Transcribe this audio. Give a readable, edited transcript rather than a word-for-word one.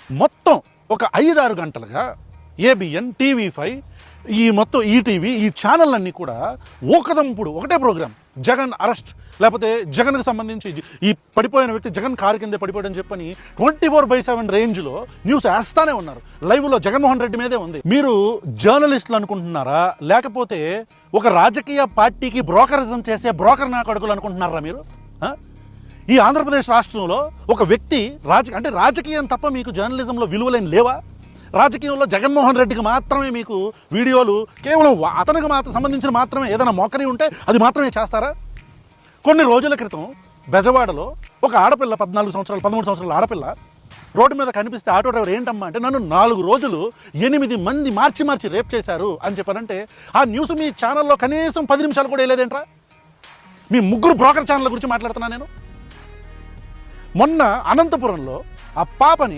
మొత్తం ఒక 5-6 గంటలుగా ABN, TV5, ఈ మొత్తం ఈటీవీ, ఈ ఛానళ్ళన్నీ కూడా ఓకదంపుడు ఒకటే ప్రోగ్రాం, జగన్ అరెస్ట్, లేకపోతే జగన్కి సంబంధించి ఈ పడిపోయిన వ్యక్తి జగన్ కారు కింద పడిపోయాడని చెప్పని 24/7 రేంజ్లో న్యూస్ వేస్తానే ఉన్నారు. లైవ్లో జగన్మోహన్ రెడ్డి మీదే ఉంది. మీరు జర్నలిస్టులు అనుకుంటున్నారా, లేకపోతే ఒక రాజకీయ పార్టీకి బ్రోకరిజం చేసే బ్రోకర్ నా కొడుకులు అనుకుంటున్నారా మీరు? ఈ ఆంధ్రప్రదేశ్ రాష్ట్రంలో ఒక వ్యక్తి అంటే రాజకీయం తప్ప మీకు జర్నలిజంలో విలువలేని లేవా? రాజకీయంలో జగన్మోహన్ రెడ్డికి మాత్రమే మీకు వీడియోలు, కేవలం అతనికి సంబంధించిన మాత్రమే ఏదైనా మోకరి ఉంటే అది మాత్రమే చేస్తారా? కొన్ని రోజుల క్రితం బెజవాడలో ఒక ఆడపిల్ల, 14 సంవత్సరాలు 13 సంవత్సరాల ఆడపిల్ల రోడ్డు మీద కనిపిస్తే ఆటో డ్రైవర్ ఏంటమ్మా అంటే, నన్ను 4 రోజులు 8 మంది మార్చి రేప్ చేశారు అని చెప్పారంటే, ఆ న్యూస్ మీ ఛానల్లో కనీసం 10 నిమిషాలు కూడా వేయలేదేంట్రా? మీ ముగ్గురు బ్రోకర్ ఛానళ్ళ గురించి మాట్లాడుతున్నా నేను. మొన్న అనంతపురంలో ఆ పాపని